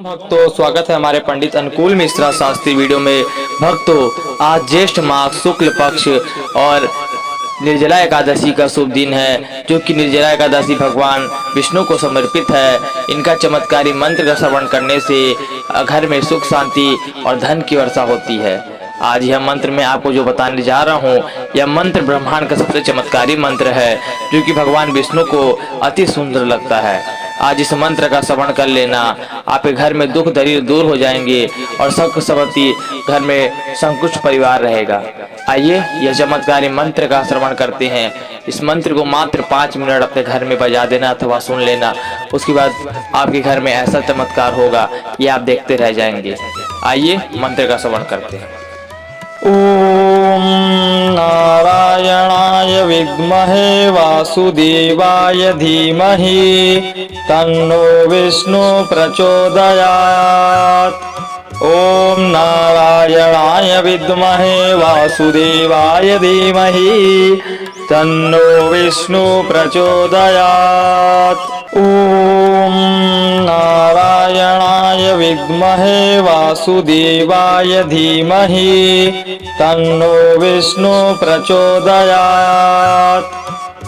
भक्तों, स्वागत है हमारे पंडित अनुकूल मिश्रा शास्त्री वीडियो में। भक्तों, आज ज्येष्ठ मास शुक्ल पक्ष और निर्जला एकादशी का शुभ दिन है, जो कि निर्जला एकादशी भगवान विष्णु को समर्पित है। इनका चमत्कारी मंत्र का श्रवण करने से घर में सुख शांति और धन की वर्षा होती है। आज यह मंत्र मैं आपको जो बताने जा रहा हूँ, यह मंत्र ब्रह्मांड का सबसे चमत्कारी मंत्र है, जो कि भगवान विष्णु को अति सुंदर लगता है। आज इस मंत्र का श्रवण कर लेना, आपके घर में दुख दरिद्र दूर हो जाएंगे और सुख समृद्धि घर में संकुच परिवार रहेगा। आइए यह चमत्कारी मंत्र का श्रवण करते हैं। इस मंत्र को मात्र 5 मिनट अपने घर में बजा देना अथवा सुन लेना। उसके बाद आपके घर में ऐसा चमत्कार होगा, ये आप देखते रह जाएंगे। आइए मंत्र का श्रवण करते हैं। ओम नारायणाय विद्महे वासुदेवाय धीमहि तन्नो विष्णु प्रचोदयात्। ओम नारायणाय विद्महे वासुदेवाय धीमहि तन्नो विष्णु प्रचोदयात्। ओम नारायणाय विद्महे वासुदेवाय धीमहि तन्नो विष्णु प्रचोदयात्।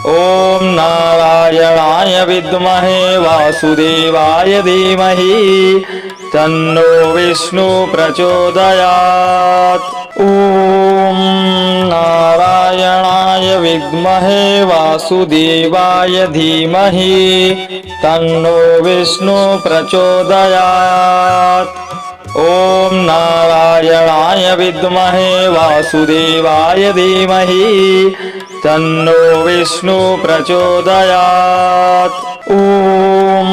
ओम नारायणाय विद्महे वासुदेवाय धीमहि तन्नो विष्णु प्रचोदयात्। ओम नारायणाय विद्महे वासुदेवाय धीमहि तन्नो विष्णु प्रचोदयात्। ओम नारायणाय विद्महे वासुदेवाय धीमहि तन्नो विष्णु प्रचोदयात्। ओम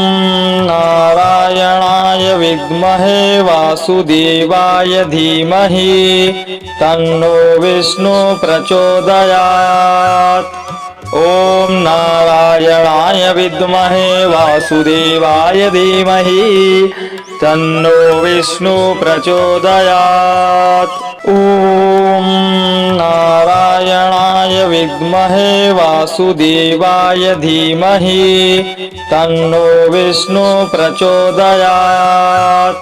नारायणाय विद्महे वासुदेवाय धीमहि तन्नो विष्णु प्रचोदयात्। ओम नारायणाय विद्महे वासुदेवाय धीमहि तन्नो विष्णु प्रचोदयात्। ओम नारायणाय विद्महे वासुदेवाय धीमहि तन्नो विष्णु प्रचोदयात्।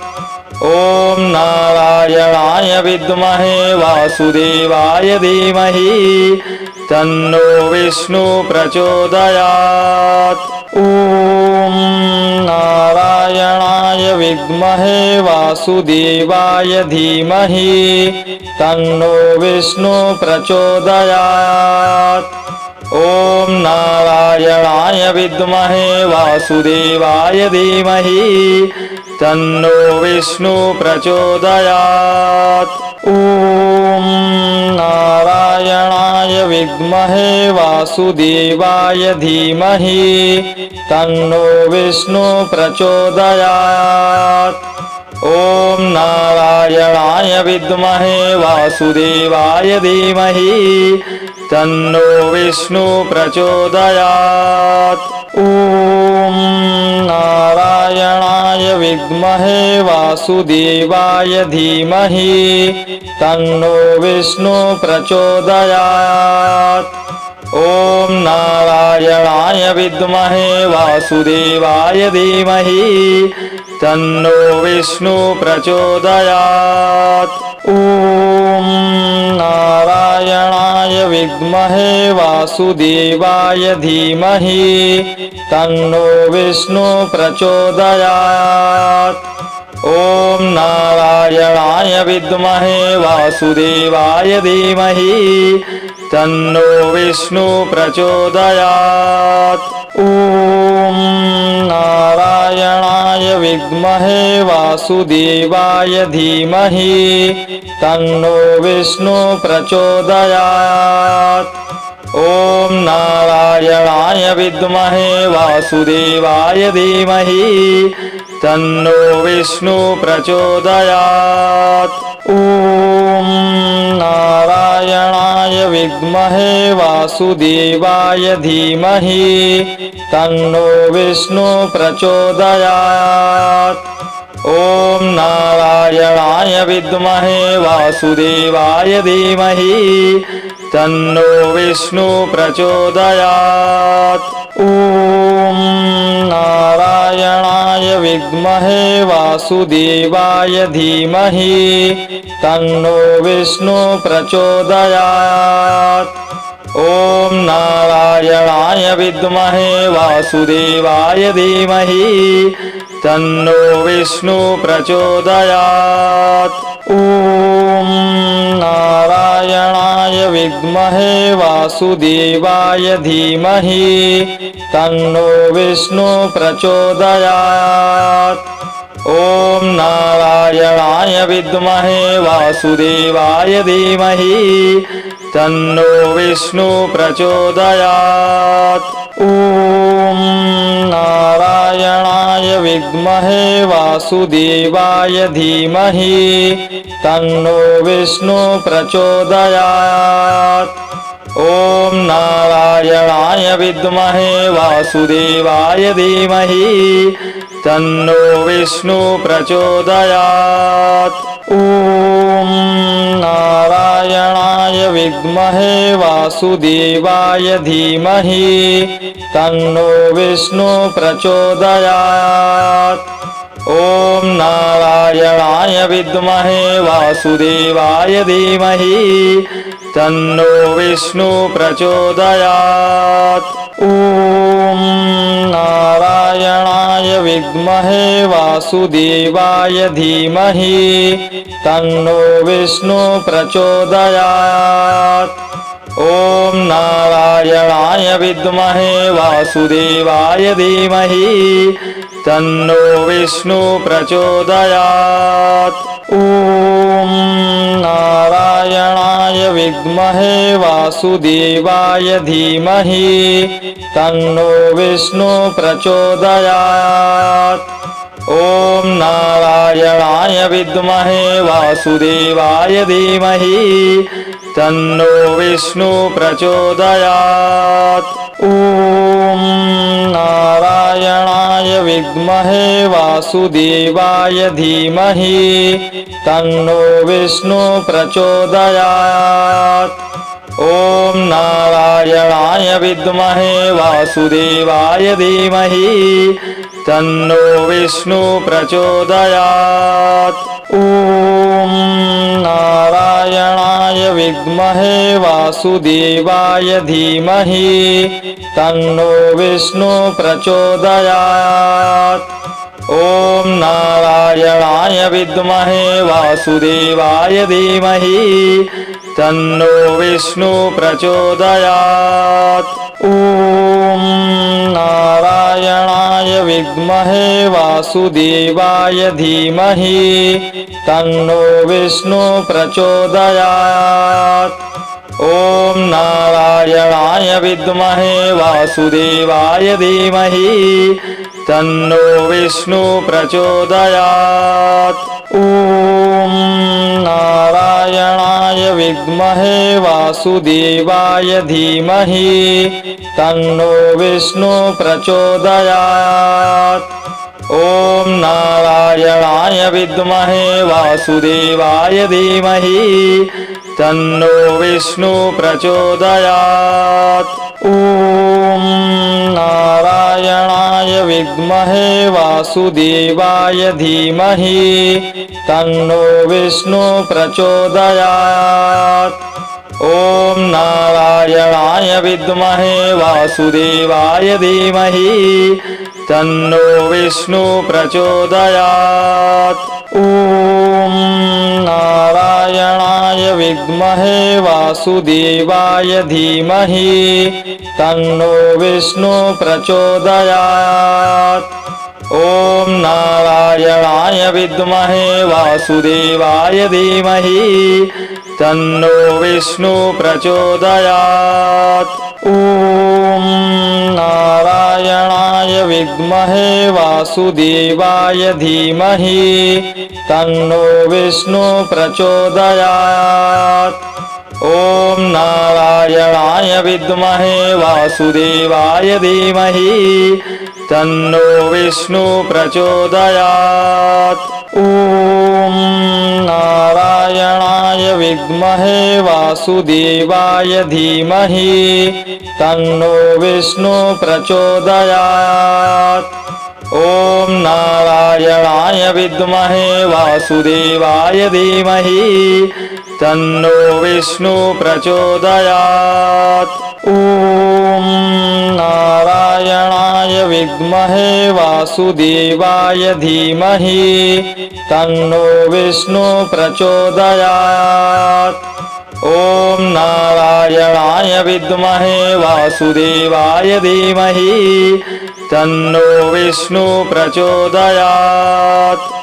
ओम नारायणाय विद्महे वासुदेवाय धीमहि तन्नो विष्णु प्रचोदयात्। ओम नारायणाय विद्महे वासुदेवाय धीमहि तन्नो विष्णु प्रचोदयात्। ओम नारायणाय विद्महे वासुदेवाय धीमहि तन्नो विष्णु प्रचोदयात्। ओम नारायणाय विद्महे वासुदेवाय धीमहि तन्नो विष्णु प्रचोदयात्। ओम नारायणाय विद्महे वासुदेवाय धीमहि तन्नो विष्णु प्रचोदयात्। ओम नारायणाय विद्महे वासुदेवाय धीमहि तन्नो विष्णु प्रचोदयात्। ओम नारायणाय विद्महे वासुदेवाय धीमहि तन्नो विष्णु प्रचोदयात्। ओम नारायणाय विद्महे वासुदेवाय धीमहि तन्नो विष्णु प्रचोदयात्। ओम नारायणाय विद्महे वासुदेवाय धीमहि तन्नो विष्णु प्रचोदयात्। ओम नारायणाय विद्महे वासुदेवाय धीमहि तन्नो विष्णु प्रचोदयात्। ओम नारायणाय विद्महे वासुदेवाय धीमहि तन्नो विष्णु प्रचोदयात्। ओम नारायणाय विद्महे वासुदेवाय धीमहि तन्नो विष्णु प्रचोदयात्। ओम नारायणाय विद्महे वासुदेवाय धीमहि तन्नो विष्णु प्रचोदयात्। ओम नारायणाय विद्महे वासुदेवाय वासुदेवाय धीमहि तन्नो विष्णु प्रचोदयात्। ॐ नारायणाय विद्महे वासुदेवाय धीमहि तन्नो विष्णु प्रचोदयात्। ॐ नारायणाय विद्महे वासुदेवाय धीमहि तन्नो विष्णु प्रचोदयात्। ॐ नारायणाय विद्महे वासुदेवाय धीमहि तन्नो विष्णु प्रचोदयात्। ॐ नारायणाय विद्महे वासुदेवाय धीमहि तन्नो विष्णु प्रचोदयात्। ॐ नारायणाय विद्महे वासुदेवाय धीमहि तन्नो विष्णु प्रचोदयात्। ॐ नारायणाय विद्महे वासुदेवाय धीमहि तन्नो विष्णु प्रचोदयात्। ॐ नारायणाय विद्महे वासुदेवाय धीमहि तन्नो विष्णु प्रचोदयात्। ॐ नारायणाय विद्महे वासुदेवाय धीमहि तन्नो विष्णु प्रचोदयात्। ॐ नारायणाय विद्महे वासुदेवाय धीमहि तन्नो विष्णु प्रचोदयात्। ॐ नारायणाय विद्महे वासुदेवाय धीमहि तन्नो विष्णु प्रचोदयात्। ॐ नारायणाय विद्महे वासुदेवाय धीमहि तन्नो विष्णु प्रचोदयात्। ॐ नारायणाय विद्महे वासुदेवाय धीमहि तन्नो विष्णु प्रचोदयात्। ॐ नारायणाय विद्महे वासुदेवाय धीमहि तन्नो विष्णु प्रचोदयात्। ॐ नारायणाय विद्महे वासुदेवाय धीमहि तन्नो विष्णु प्रचोदयात्। ॐ नारायणाय विद्महे वासुदेवाय धीमहि तन्नो विष्णु प्रचोदयात्। ॐ नारायणाय विद्महे वासुदेवाय धीमहि तन्नो विष्णु प्रचोदयात्। ॐ नारायणाय विद्महे वासुदेवाय धीमहि तन्नो विष्णु प्रचोदयात्। ॐ नारायणाय विद्महे वासुदेवाय धीमहि तन्नो विष्णु प्रचोदयात्। ॐ नारायणाय विद्महे वासुदेवाय धीमहि तन्नो विष्णु प्रचोदयात्। ॐ नारायणाय विद्महे वासुदेवाय धीमहि तन्नो विष्णु प्रचोदयात्। ॐ नारायणाय विद्महे वासुदेवाय धीमहि तन्नो विष्णु प्रचोदयात्। ॐ नारायणाय विद्महे वासुदेवाय धीमहि तन्नो विष्णु प्रचोदयात्। ॐ नारायणाय विद्महे वासुदेवाय धीमहि तन्नो विष्णु प्रचोदयात्। ॐ नारायणाय विद्महे वासुदेवाय धीमहि तन्नो विष्णु प्रचोदयात्। ॐ नारायणाय विद्महे वासुदेवाय धीमहि तन्नो विष्णु प्रचोदयात्। ॐ नारायणाय विद्महे वासुदेवाय धीमहि तन्नो विष्णु प्रचोदयात्। ॐ नारायणाय विद्महे वासुदेवाय धीमहि तन्नो विष्णु प्रचोदयात्। ॐ नारायणाय विद्महे वासुदेवाय धीमहि तन्नो विष्णु प्रचोदयात्। ॐ नारायणाय विद्महे वासुदेवाय धीमहि तन्नो विष्णु प्रचोदयात्।